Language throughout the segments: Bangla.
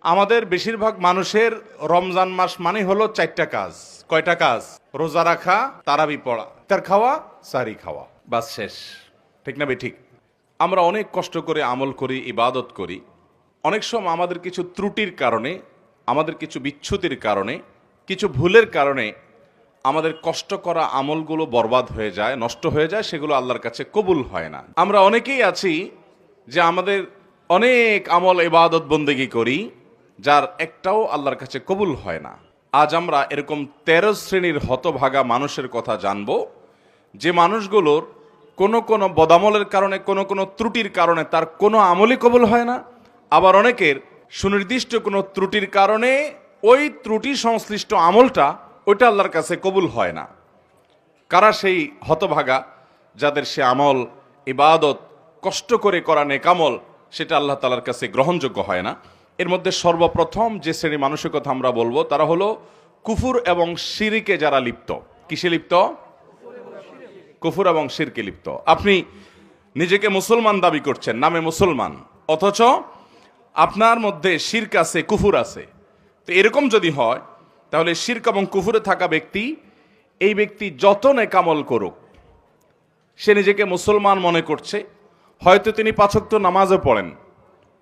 আমাদের বেশিরভাগ মানুষের রমজান মাস মানে হলো 4টা কাজ। কয়টা কাজ? রোজা রাখা, তারাবি পড়া, ইফতার খাওয়া, সাহরি খাওয়া, বাস শেষ। ঠিক না ঠিক? আমরা অনেক কষ্ট করে আমল করি, ইবাদত করি। অনেক সময় আমাদের কিছু ত্রুটির কারণে, আমাদের কিছু বিচ্যুতির কারণে, কিছু ভুলের কারণে আমাদের কষ্ট করা আমলগুলো বরবাদ হয়ে যায়, নষ্ট হয়ে যায়, সেগুলো আল্লাহর কাছে কবুল হয় না। আমরা অনেকেই আছি যে আমাদের অনেক আমল ইবাদত বন্দেগী করি, যার একটাও আল্লাহর কাছে কবুল হয় না। আজ আমরা এরকম 13 শ্রেণীর হতভাগা মানুষের কথা জানব, যে মানুষগুলোর কোনো বদামলের কারণে, কোনো ত্রুটির কারণে তার কোনো আমলই কবুল হয় না। আবার অনেকের সুনির্দিষ্ট কোনো ত্রুটির কারণে ওই ত্রুটি সংশ্লিষ্ট আমলটা ওইটা আল্লাহর কাছে কবুল হয় না। কারা সেই হতভাগা যাদের সে আমল ইবাদত কষ্ট করে করা নেকামল সেটা আল্লাহ তাআলার কাছে গ্রহণযোগ্য হয় না? এর মধ্যে সর্বপ্রথম যে শ্রেণী মানুষের কথা আমরা বলবো তারা হলো কুফুর এবং শিরকে যারা লিপ্ত। কিসে লিপ্ত? কুফুর এবং শিরকে লিপ্ত। আপনি নিজেকে মুসলমান দাবি করছেন, নামে মুসলমান, অথচ আপনার মধ্যে শিরক আছে, কুফুর আছে। তো এরকম যদি হয় তাহলে শিরক এবং কুফুরে থাকা ব্যক্তি, এই ব্যক্তি যত নেকামল করুক, সে নিজেকে মুসলমান মনে করছে, হয়তো তিনি 5 ওয়াক্ত নামাজও পড়েন,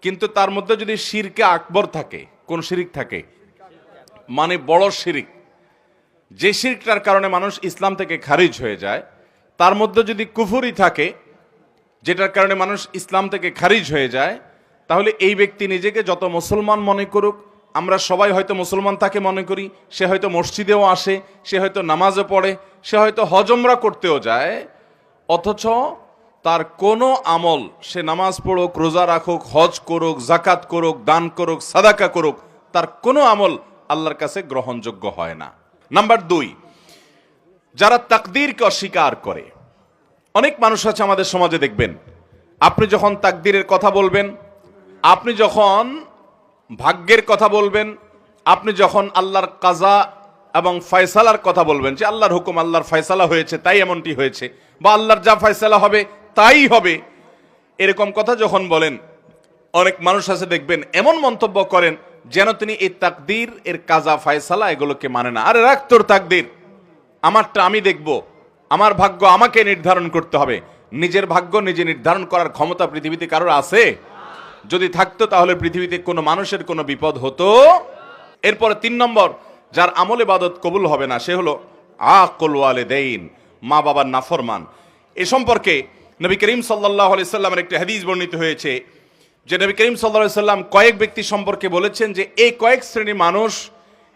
কিন্তু তার মধ্যে যদি শিরকে আকবর থাকে, কোন শিরিক থাকে, মানে বড় শিরিক, যে শিরকটার কারণে মানুষ ইসলাম থেকে খারিজ হয়ে যায়, তার মধ্যে যদি কুফুরি থাকে, যেটার কারণে মানুষ ইসলাম থেকে খারিজ হয়ে যায়, তাহলে এই ব্যক্তি নিজেকে যত মুসলমান মনে করুক, আমরা সবাই হয়তো মুসলমান তাকে মনে করি, সে হয়তো মসজিদেও আসে, সে হয়তো নামাজও পড়ে, সে হয়তো হজ উমরা করতেও যায়, অথচ তার কোনো আমল, সে নামাজ পড়ুক, রোজা রাখুক, হজ করুক, জাকাত করুক, দান করুক, সাদাকা করুক, তার কোনো আমল আল্লাহর কাছে গ্রহণযোগ্য হয় না। নাম্বার 2, যারা তাকদীরকে অস্বীকার করে। অনেক মানুষ আছে আমাদের সমাজে, দেখবেন আপনি যখন তাকদীরের কথা বলবেন, আপনি যখন ভাগ্যের কথা বলবেন, আপনি যখন আল্লাহর কাজা এবং ফয়সালার কথা বলবেন, যে আল্লাহর হুকুম, আল্লাহর ফয়সালা হয়েছে তাই এমনটি হয়েছে, বা আল্লাহর যা ফয়সালা হবে তাই হবে, এরকম কথা যখন বলেন, অনেক মানুষ আছে দেখবেন এমন মন্তব্য করেন যেন তিনি এই তাকদীর, এর কাজা ফয়সালা এগুলোকে মানে না। আরে রাখ তোর তাকদীর, আমারটা আমি দেখব, আমার ভাগ্য আমাকে নির্ধারণ করতে হবে। নিজের ভাগ্য নিজে নির্ধারণ করার ক্ষমতা পৃথিবীতে কারোর আছে? যদি থাকতো তাহলে পৃথিবীতে কোনো মানুষের কোনো বিপদ হতো? এরপরে 3 নম্বর, যার আমল ইবাদত কবুল হবে না, সে হলো আকুল ওয়ালিদাইন, মা বাবার নাফরমান। এ সম্পর্কে নবী করিম সাল্লাল্লাহু আলাইহি সাল্লামের একটি হাদিস বর্ণিত হয়েছে, যে নবী করিম সাল্লাল্লাহু আলাইহি সাল্লাম কয়েক ব্যক্তি সম্পর্কে বলেছেন যে এই কয়েক শ্রেণীর মানুষ,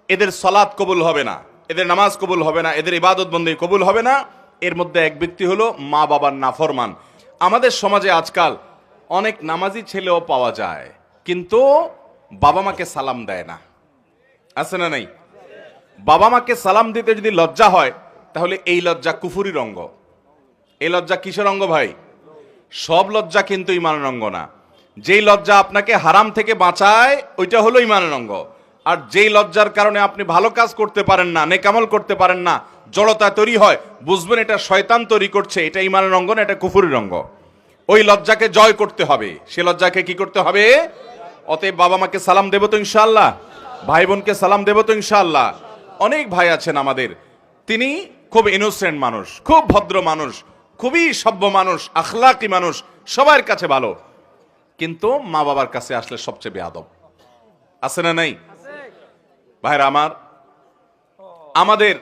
এদের সালাত কবুল হবে না, এদের নামাজ কবুল হবে না, এদের ইবাদত বন্দেগী কবুল হবে না। এর মধ্যে এক ব্যক্তি হলো মা বাবার নাফরমান। আমাদের সমাজে আজকাল অনেক নামাজি ছেলেও পাওয়া যায়, কিন্তু বাবা মাকে সালাম দেয় না। আছে না নাই? বাবা মাকে সালাম দিতে যদি লজ্জা হয়, তাহলে এই লজ্জা কুফুরির অঙ্গ। এই লজ্জা কিসের অঙ্গ ভাই? সব লজ্জা কিন্তু ঈমানের অঙ্গ না। যেই লজ্জা আপনাকে হারাম থেকে বাঁচায়, ওইটা হলো ঈমানের অঙ্গ। আর যেই লজ্জার কারণে আপনি ভালো কাজ করতে পারেন না, নেকামল করতে পারেন না, জড়তা তৈরি হয়, বুঝবেন এটা শয়তান তৈরি করছে, এটা ঈমানের অঙ্গ না, এটা কুফুরির অঙ্গ। ওই লজ্জাকে জয় করতে হবে, সে লজ্জাকে কি করতে হবে? অতএব বাবা মাকে সালাম দেব তো ইনশাআল্লাহ, ভাই বোনকে সালাম দেব তো ইনশাআল্লাহ। অনেক ভাই আছেন আমাদের, তিনি খুব ইনোসেন্ট মানুষ, খুব ভদ্র মানুষ, খুবই সভ্য মানুষ, আখলাকি মানুষ, সবার কাছে ভালো, কিন্তু মা বাবার কাছে আসলে সবচেয়ে বেয়াদব। আছে না নাই? ভাইরা আমার, আমাদের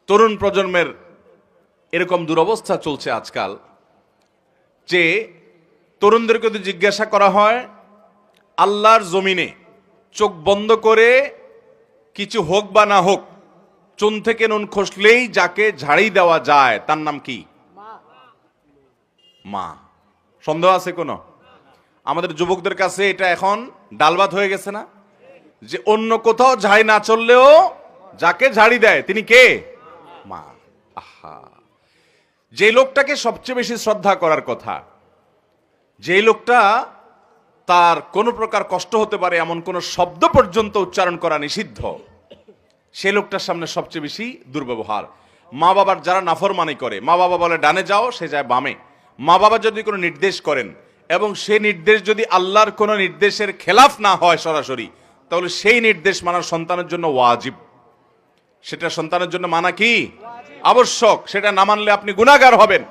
তরুণ প্রজন্মের এরকম দুরবস্থা চলছে আজকাল, যে তরুণদেরকে যদি জিজ্ঞাসা করা হয়, আল্লাহর জমিনে চোখ বন্ধ করে কিছু হোক বা না হোক, চুন থেকে নুন খসলেই যাকে ঝাড়ি দেওয়া যায় তার নাম কি? মা। সন্দেহ আছে কোনো? আমাদের যুবকদের কাছে এটা এখন ডালভাত হয়ে গেছে না, যে অন্য কোথাও ঝাড়ি না চললেও যাকে ঝাড়ি দেয় তিনি কে? মা। আহা, যে লোকটাকে সবচেয়ে বেশি শ্রদ্ধা করার কথা, যে লোকটা তার কোনো প্রকার কষ্ট হতে পারে এমন কোন শব্দ পর্যন্ত উচ্চারণ করা নিষিদ্ধ, সে লোকটার সামনে সবচেয়ে বেশি দুর্ব্যবহার। মা বাবার যারা নাফরমানি করে, মা বাবা বলে ডানে যাও, সে যায় বামে। মা বাবা যদি কোনো নির্দেশ করেন, এবং সেই নির্দেশ যদি আল্লাহর কোনো নির্দেশের খেলাফ না হয় সরাসরি, তাহলে সেই নির্দেশ মানা সন্তানের জন্য ওয়াজিব। সেটা সন্তানের জন্য মানা কি আবশ্যক। সেটা না মানলে আপনি গুনাহগার হবেন।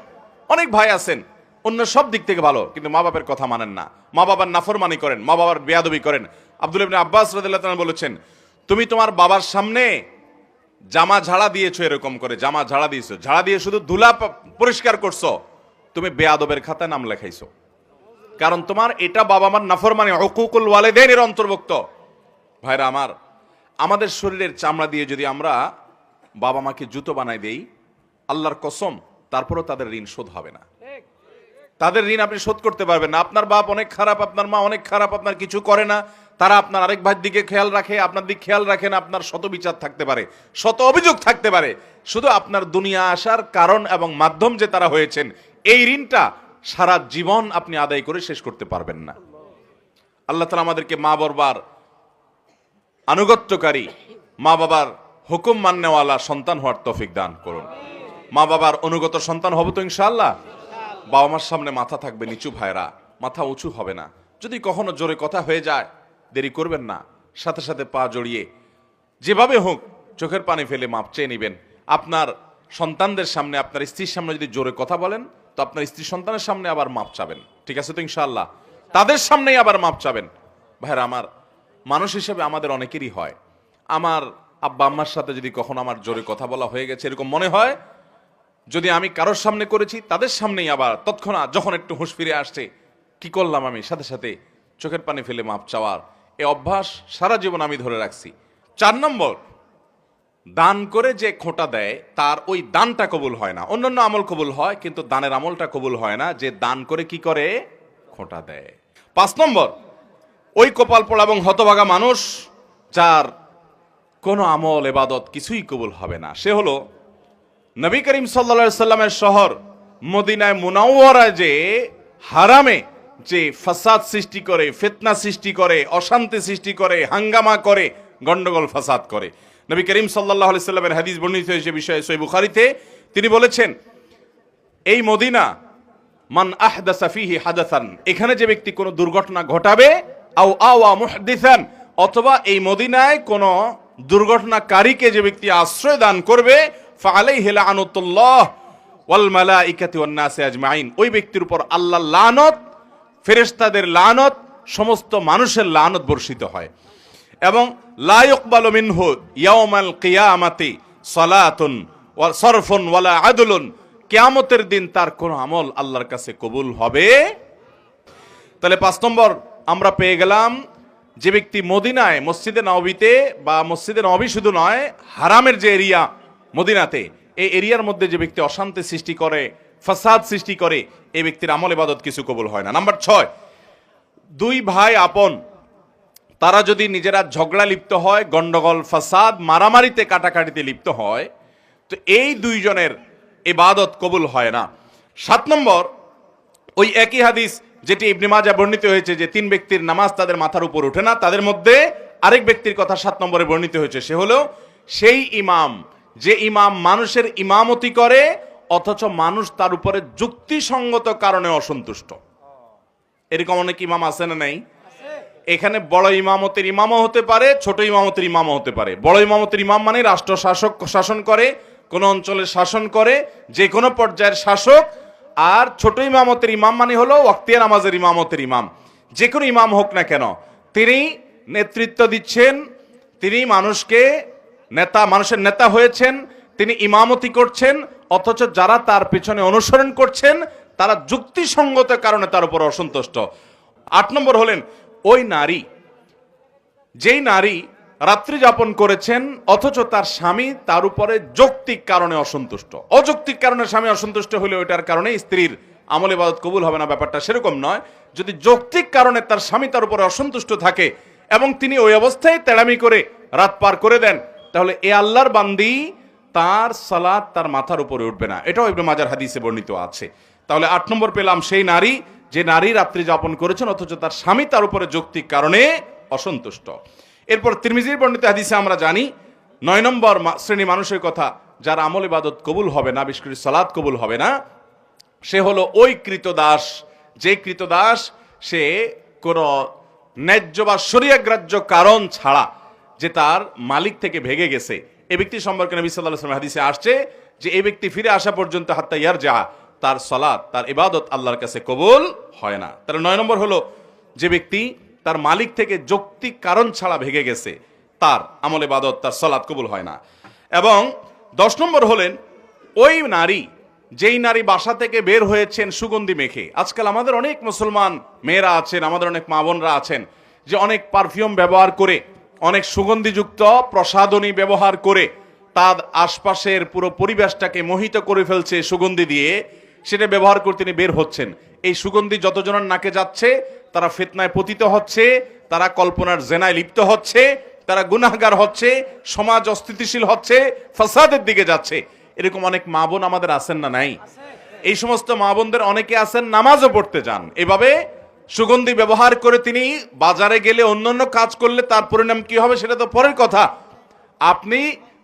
অনেক ভাই আছেন অন্য সব দিক থেকে ভালো, কিন্তু মা বাবার কথা মানেন না, মা বাবার নাফরমানি করেন, মা বাবার বেয়াদবি করেন। আব্দুল্লাহ ইবনে আব্বাস রাদিয়াল্লাহু তাআলা বলেছেন, তুমি তোমার বাবার সামনে জামা ঝাড়া দিয়েছো, এরকম করে জামা ঝাড়া দিয়েছো, ঝাড়া দিয়ে শুধু ধুলা পরিষ্কার করছো, তুমি বেয়াদবের খাতায় নাম লেখাইছো। কারণ তোমার এটা বাবা মার নাফরমানি, হুকুকুল ওয়ালিদাইনের অন্তর্ভুক্ত। ভাইরা আমার, আমাদের শরীরের চামড়া দিয়ে যদি আমরা বাবা মাকে জুতো বানাই দেই, আল্লাহর কসম তারপরও তাদের ঋণ শোধ হবে না। তাদের ঋণ আপনি শোধ করতে পারবেন না। আপনার বাপ অনেক খারাপ, আপনার মা অনেক খারাপ, আপনার কিছু করে না, তারা আপনার আরেক ভাইয়ের দিকে খেয়াল রাখে, আপনার দিকে খেয়াল রাখে না, আপনার শত বিচার থাকতে পারে, শত অভিযোগ থাকতে পারে, শুধু আপনার দুনিয়া আসার কারণ এবং মাধ্যম যে তারা হয়েছেন, এই ঋণটা সারা জীবন আপনি আদায় করে শেষ করতে পারবেন না। আল্লাহ তাআলা আমাদেরকে মা বাবার আনুগত্যকারী, মা বাবার হুকুম মান্যওয়ালা সন্তান হওয়ার তৌফিক দান করুন। মা বাবার অনুগত সন্তান হব তো ইনশাআল্লাহ। বাবা মার সামনে মাথা থাকবে নিচু, ভাইরা মাথা উঁচু হবে না। যদি কখনো জোরে কথা হয়ে যায়, দেরি করবেন না, সাথে সাথে পা জড়িয়ে যেভাবে হোক চোখের পানি ফেলে মাপ চেয়ে নেবেন। আপনার সন্তানদের সামনে, আপনার স্ত্রীর সামনে যদি জোরে কথা বলেন, তো আপনার স্ত্রী সন্তানের সামনে আবার মাপ চাবেন, ঠিক আছে তো ইনশাআল্লাহ? তাদের সামনেই আবার মাপ চাবেন। ভাইরা আমার, মানুষ হিসেবে আমাদের অনেকেরই হয়, আমার আব্বা আম্মার সাথে যদি কখনো আমার জোরে কথা বলা হয়ে গেছে এরকম মনে হয়, যদি আমি কারোর সামনে করেছি তাদের সামনেই আবার তৎক্ষণাৎ যখন একটু হুঁশ ফিরে আসছে, কি করলাম আমি, সাথে সাথে চোখের পানি ফেলে মাপ চাওয়ার এই অভ্যাস সারা জীবন আমি ধরে রাখছি। 4 নম্বর, দান করে যে খোঁটা দেয় তার ওই দানটা কবুল হয় না। অন্যান্য আমল কবুল হয়, কিন্তু দানের আমলটা কবুল হয় না যে দান করে কি করে, খোঁটা দেয়। 5 নম্বর, ওই কপাল পোড়া এবং হতভাগা মানুষ যার কোনো আমল ইবাদত কিছুই কবুল হবে না, সে হলো নবী করিম সাল্লাল্লাহু আলাইহি সাল্লামের শহর মদিনায় মুনাওয়ারায় যে হারামে যে ফাসাদ সৃষ্টি করে, ফিতনা সৃষ্টি করে, অশান্তি সৃষ্টি করে, হাঙ্গামা করে, গন্ডগোল ফাসাদ করে। নবী করিম সাল্লাল্লাহু আলাইহি সাল্লামের হাদিস বর্ণিত হয়েছে বিষয়ে সহিহ বুখারীতে, তিনি বলেছেন, এই মদিনা মান আহদাসা ফিহি হাদাসান, এখানে যে ব্যক্তি কোনো দুর্ঘটনা ঘটাবে, আও আওয়া মুহদিসান, অথবা এই মদিনায় কোনো দুর্ঘটনাকারীকে যে ব্যক্তি আশ্রয় দান করবে, ফাআলাইহি লাআনাতুল্লাহ ওয়াল মালাইকাতি ওয়ান নাসি আজমাইন, ওই ব্যক্তির উপর আল্লাহর লানত, ফেরেশতাদের লানত, সমস্ত মানুষের লানত বর্ষিত হয়। এবং লা ইকবালু মিনহু ইয়াউমাল কিয়ামাতি সালাতুন ওয়া সরফুন ওয়ালা আদলুন, কিয়ামতের দিন তার কোন আমল আল্লাহর কাছে কবুল হবে। তাহলে 5 নম্বর আমরা পেয়ে গেলাম, যে ব্যক্তি মদিনায় মসজিদে নববীতে, বা মসজিদে নববী শুধু নয়, হারামের যে এরিয়া মদিনাতে, এই এরিয়ার মধ্যে যে ব্যক্তি অশান্তি সৃষ্টি করে, ফাসাদ সৃষ্টি করে, এই ব্যক্তির আমল ইবাদত কিছু কবুল হয় না। নাম্বার 6, 2 ভাই আপন, তারা যদি নিজেরা ঝগড়া লিপ্ত হয়, গন্ডগোল ফাসাদ মারামারিতে কাটাকাটিতে লিপ্ত হয়, তো এই 2 জনের ইবাদত কবুল হয় না। 7 নম্বর, ওই একই হাদিস যেটি ইবনে মাজাহ বর্ণিত হয়েছে যে 3 ব্যক্তির নামাজ তাদের মাথার উপর ওঠে না, তাদের মধ্যে আরেক ব্যক্তির কথা 7 নম্বরে বর্ণিত হয়েছে, সে হলো সেই ইমাম, যে ইমাম মানুষের ইমামতি করে অথচ মানুষ তার উপরে যুক্তিসঙ্গত কারণে অসন্তুষ্ট। এরকম অনেক ইমাম আছে না নাই? এখানে বড় ইমামতের ইমামও হতে পারে, ছোট ইমামতের ইমামও হতে পারে। বড় ইমামতের ইমাম মানে রাষ্ট্র শাসক, শাসন করে, কোন অঞ্চলের শাসন করে, যে কোনো পর্যায়ের শাসক। আর ছোট ইমামতের ইমাম মানে হলো ওয়াক্তিয়া নামাজের ইমামতের ইমাম। যে কোনো ইমাম হোক না কেন, তিনি নেতৃত্ব দিচ্ছেন, তিনি মানুষের নেতা হয়েছেন, তিনি ইমামতি করছেন, অথচ যারা তার পিছনে অনুসরণ করছেন তারা যুক্তিসঙ্গত কারণে তার উপর অসন্তুষ্ট। 8 নম্বর হলেন ওই নারী, যেই নারী রাত্রি যাপন করেছেন অথচ তার স্বামী তার উপরে যৌক্তিক কারণে অসন্তুষ্ট। অযৌক্তিক কারণে স্বামী অসন্তুষ্ট হলে ওইটার কারণে স্ত্রীর আমল ইবাদত কবুল হবে না, ব্যাপারটা সেরকম নয়। যদি যৌক্তিক কারণে তার স্বামী তার উপরে অসন্তুষ্ট থাকে এবং তিনি ওই অবস্থায় তেড়ামি করে রাত পার করে দেন, তাহলে এ আল্লাহর বান্দি, তার সালাত তার মাথার উপরে উঠবে না। এটাও ইবনে মাজাহর হাদিসে বর্ণিত আছে। তাহলে 8 নম্বর পেলাম, সেই নারী, যে নারী রাত্রি যাপন করেছেন অথচ তার স্বামী তার উপরে যৌক্তিক কারণে অসন্তুষ্ট। এরপর তিরমিজির বর্ণিত হাদিসে আমরা জানি 9 নম্বর শ্রেণী মানুষের কথা, যার আমল ইবাদত কবুল হবে না, বিশেষ করে সালাত কবুল হবে না, সে হলো ওই কৃতদাস যে কৃতদাস সে কোন ন্যায্য বা শরীয়গ্রাহ্য কারণ ছাড়া যে তার মালিক থেকে ভেগে গেছে, এই ব্যক্তি সম্পর্কে নবী সাল্লাল্লাহু আলাইহি ওয়াসাল্লাম হাদিসে আসছে যে এই ব্যক্তি ফিরে আসা পর্যন্ত হাত্তা ইয়ারজা, তার সালাত তার ইবাদত আল্লাহর কাছে কবুল হয় না। তাহলে 9 নম্বর হলো যে ব্যক্তি তার মালিক থেকে যৌক্তিক কারণ ছাড়া ভেগে গেছে, তার আমল ইবাদত তার সালাত কবুল হয় না। এবং 10 নম্বর হলেন ওই নারী, যেই নারী বাসা থেকে বের হয়েছেন সুগন্ধি মেখে। আজকাল আমাদের অনেক মুসলমান মেয়েরা আছেন, আমাদের অনেক মা বোনরা আছেন যে অনেক পারফিউম ব্যবহার করে, অনেক সুগন্ধিযুক্ত প্রসাধনী ব্যবহার করে তার আশপাশের পুরো পরিবেশটাকে মোহিত করে ফেলছে সুগন্ধি দিয়ে, সেটা ব্যবহার করতে তিনি বের হচ্ছেন। এই সুগন্ধি যতজনের নাকে যাচ্ছে তারা ফিতনায় পতিত হচ্ছে, তারা কল্পনার জেনায় লিপ্ত হচ্ছে, তারা গুনাহগার হচ্ছে, সমাজ অস্থিতিশীল হচ্ছে, ফাসাদের দিকে যাচ্ছে। এরকম অনেক মা বোন আমাদের আছেন না নাই? এই সমস্ত মা বোনদের অনেকে আছেন নামাজও পড়তে যান, এভাবে সুগন্ধি ব্যবহার করে তিনি বাজারে গেলে অন্যান্য কাজ করলে তার পরিণাম কি হবে সেটা তো পরের কথা। আপনি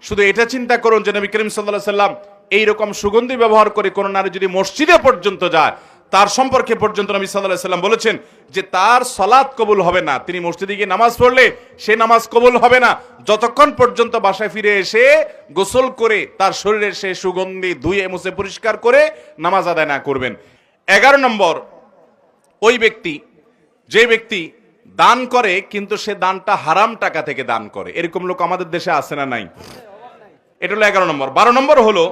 শুধু এটা চিন্তা করুন যে নবী করিম সাল্লাল্লাহু আলাইহি সাল্লাম এইরকম সুগন্ধি ব্যবহার করে কোন নারী যদি মসজিদে পর্যন্ত যায়, তার সম্পর্কে পর্যন্ত নবী সাল্লাল্লাহু আলাইহি সাল্লাম বলেছেন যে তার সালাত কবুল হবে না। তিনি মসজিদে গিয়ে নামাজ পড়লে সে নামাজ কবুল হবে না যতক্ষণ পর্যন্ত বাসায় ফিরে এসে গোসল করে তার শরীরে সে সুগন্ধি ধুয়ে মুছে পরিষ্কার করে নামাজ আদায় না করবেন। 11 নম্বর, ওই ব্যক্তি যে ব্যক্তি দান করে কিন্তু সে দানটা হারাম টাকা থেকে দান করে। এরকম লোক আমাদের দেশে আছে না নাই? এটা হলো 11 নম্বর। 12 নম্বর হলো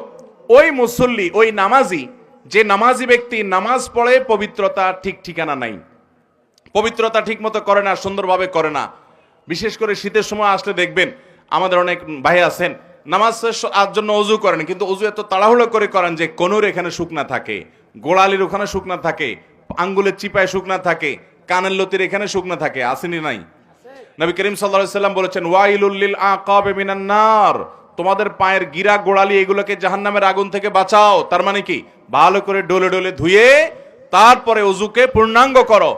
ওই মুসল্লি, ওই নামাজি, যে নামাজি ব্যক্তি নামাজ পড়ে পবিত্রতা ঠিক ঠিকানা নাই, পবিত্রতা ঠিক মতো করে না, সুন্দরভাবে করে না। বিশেষ করে শীতের সময় আসলে দেখবেন আমাদের অনেক ভাই আছেন নামাজের জন্য অজু করেন, কিন্তু অজু এত তাড়াহুড়ো করে করেন যে কোনোর এখানে শুকনা থাকে, গোড়ালির ওখানে শুকনা থাকে, আঙ্গুলের চিপায় শুকনা থাকে, কানের লতির এখানে শুকনা থাকে। আসেনি নাই? নবী করিম সাল্লাল্লাহু আলাইহি সাল্লাম বলেছেন ওয়াইলুল লিল আকাবি মিনান নার, তোমাদের পায়ের গিরা গোড়ালি এগুলোকে জাহান্নামের আগুন থেকে বাঁচাও। তার মানে কি? ভালো করে ডলে ডলে ধুয়ে তারপরে অজুকে পূর্ণাঙ্গ করো।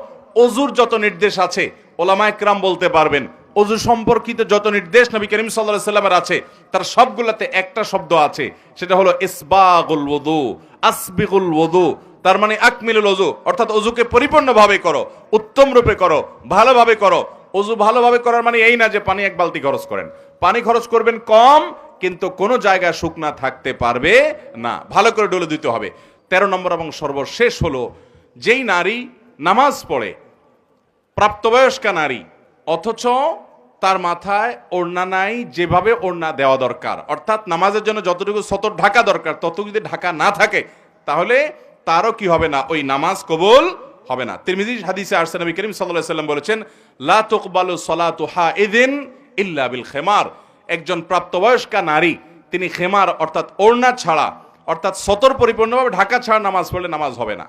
অজুর যত নির্দেশ আছে ওলামায়ে কেরাম বলতে পারবেন, অজু সম্পর্কিত যত নির্দেশ নবী করিম সাল্লাল্লাহু আলাইহি সাল্লামের আছে তার সবগুলোতে একটা শব্দ আছে, সেটা হলো ইসবাগুল ওযু, আসবিগুল ওযু। তার মানে আকমিলুল ওযু, অর্থাৎ অজুকে পরিপূর্ণভাবে করো, উত্তম রূপে করো, ভালোভাবে করো। অজু ভালোভাবে করার মানে এই না যে পানি 1 বালতি খরচ করেন, পানি খরচ করবেন কম, কিন্তু কোনো জায়গায় শুকনা থাকতে পারবে না, ভালো করে ডলে দিতে হবে। 13 নম্বর এবং সর্বশেষ হলো যেই নারী নামাজ পড়ে, প্রাপ্তবয়স্কা নারী, অথচ তার মাথায় ওড়না নাই যেভাবে ওড়না দেওয়া দরকার, অর্থাৎ নামাজের জন্য যতটুকু সতর ঢাকা দরকার ততটুকু যদি ঢাকা না থাকে তাহলে তারও কি হবে না? ওই নামাজ কবুল হবে না। তিরমিজি হাদিসে আসছে নবী করিম সাল্লাল্লাহু আলাইহি সাল্লাম বলেছেন লা তুকবালু সালাতু হাইদিন ইল্লা বিল খিমার, একজন প্রাপ্তবয়স্কা নারী তিনি খেমার অর্থাৎ ওড়না ছাড়া, অর্থাৎ সতর পরিপূর্ণভাবে ঢাকা ছাড়া নামাজ পড়লে নামাজ হবে না।